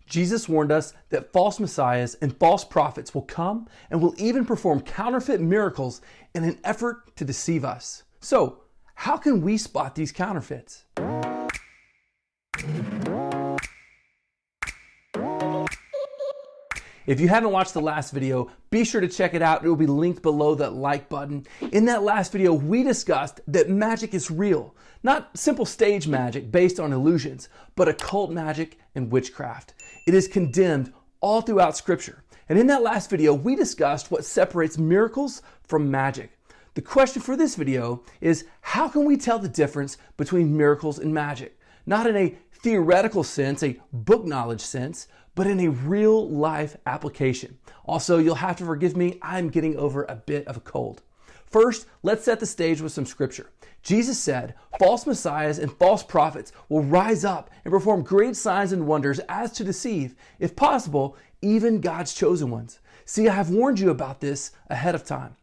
Jesus warned us that false messiahs and false prophets will come and will even perform counterfeit miracles in an effort to deceive us. So, how can we spot these counterfeits? If you haven't watched the last video, be sure to check it out. It will be linked below that like button. In that last video, we discussed that magic is real. Not simple stage magic based on illusions, but occult magic and witchcraft. It is condemned all throughout Scripture. And in that last video, we discussed what separates miracles from magic. The question for this video is, how can we tell the difference between miracles and magic? Not in a theoretical sense, a book knowledge sense, but in a real life application. Also, you'll have to forgive me, I'm getting over a bit of a cold. First, let's set the stage with some scripture. Jesus said, false messiahs and false prophets will rise up and perform great signs and wonders as to deceive, if possible, even God's chosen ones. See, I have warned you about this ahead of time.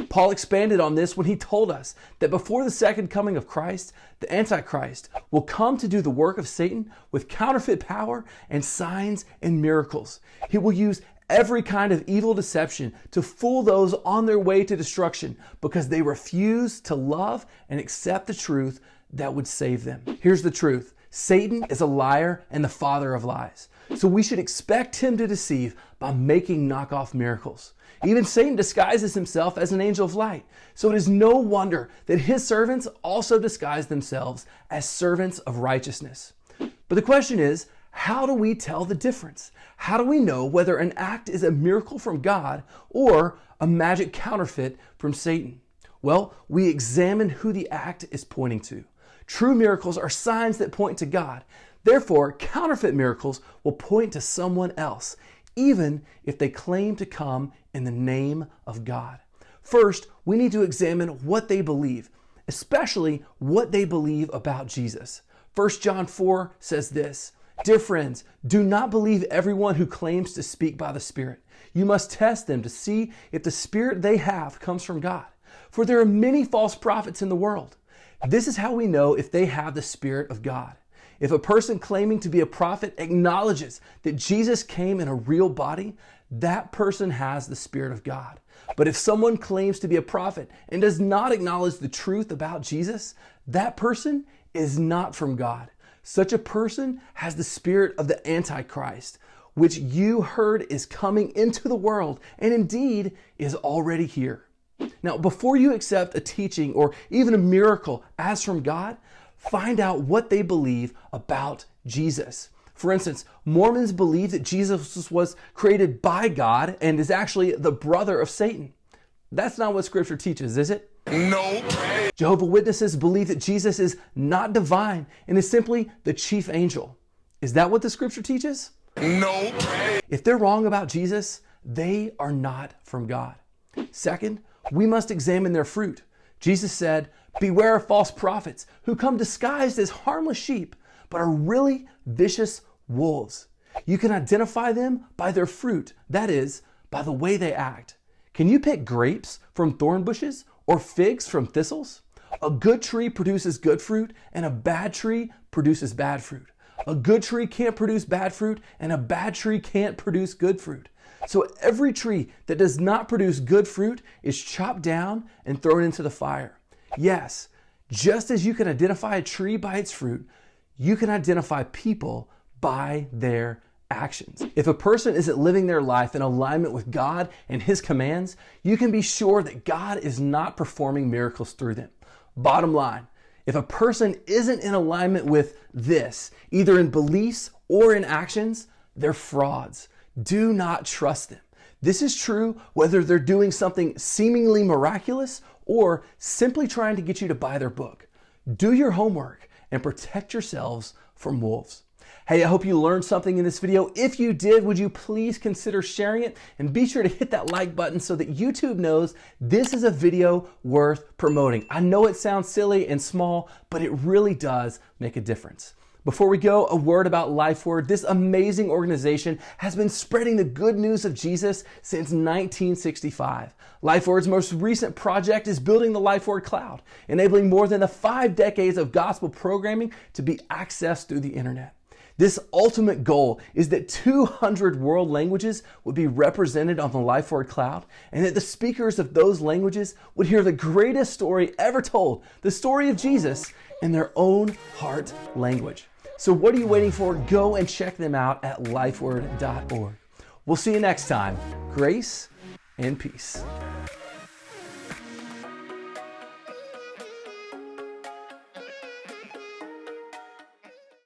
Paul expanded on this when he told us that before the second coming of Christ, the Antichrist will come to do the work of Satan with counterfeit power and signs and miracles. He will use every kind of evil deception to fool those on their way to destruction because they refuse to love and accept the truth that would save them. Here's the truth. Satan is a liar and the father of lies. So we should expect him to deceive by making knockoff miracles. Even Satan disguises himself as an angel of light. So it is no wonder that his servants also disguise themselves as servants of righteousness. But the question is, how do we tell the difference? How do we know whether an act is a miracle from God or a magic counterfeit from Satan? Well, we examine who the act is pointing to. True miracles are signs that point to God. Therefore, counterfeit miracles will point to someone else, even if they claim to come in the name of God. First, we need to examine what they believe, especially what they believe about Jesus. 1 John 4 says this, "Dear friends, do not believe everyone who claims to speak by the Spirit. You must test them to see if the Spirit they have comes from God. For there are many false prophets in the world. This is how we know if they have the Spirit of God. If a person claiming to be a prophet acknowledges that Jesus came in a real body, that person has the Spirit of God. But if someone claims to be a prophet and does not acknowledge the truth about Jesus, that person is not from God. Such a person has the spirit of the Antichrist, which you heard is coming into the world and indeed is already here." Now, before you accept a teaching or even a miracle as from God, find out what they believe about Jesus. For instance, Mormons believe that Jesus was created by God and is actually the brother of Satan. That's not what Scripture teaches, is it? No. Jehovah's Witnesses believe that Jesus is not divine and is simply the chief angel. Is that what the Scripture teaches? No. If they're wrong about Jesus, they are not from God. Second, we must examine their fruit. Jesus said, "Beware of false prophets who come disguised as harmless sheep, but are really vicious wolves. You can identify them by their fruit, that is, by the way they act. Can you pick grapes from thorn bushes or figs from thistles? A good tree produces good fruit, and a bad tree produces bad fruit. A good tree can't produce bad fruit, and a bad tree can't produce good fruit. So every tree that does not produce good fruit is chopped down and thrown into the fire. Yes, just as you can identify a tree by its fruit, you can identify people by their actions. If a person isn't living their life in alignment with God and His commands, you can be sure that God is not performing miracles through them. Bottom line, if a person isn't in alignment with this, either in beliefs or in actions, they're frauds. Do not trust them. This is true whether they're doing something seemingly miraculous or simply trying to get you to buy their book. Do your homework and protect yourselves from wolves. Hey, I hope you learned something in this video. If you did, would you please consider sharing it and be sure to hit that like button so that YouTube knows this is a video worth promoting. I know it sounds silly and small, but it really does make a difference. Before we go, a word about Lifeword. This amazing organization has been spreading the good news of Jesus since 1965. Lifeword's most recent project is building the Lifeword Cloud, enabling more than 5 decades of gospel programming to be accessed through the internet. This ultimate goal is that 200 world languages would be represented on the Lifeword cloud, and that the speakers of those languages would hear the greatest story ever told, the story of Jesus, in their own heart language. So what are you waiting for? Go and check them out at lifeword.org. We'll see you next time. Grace and peace.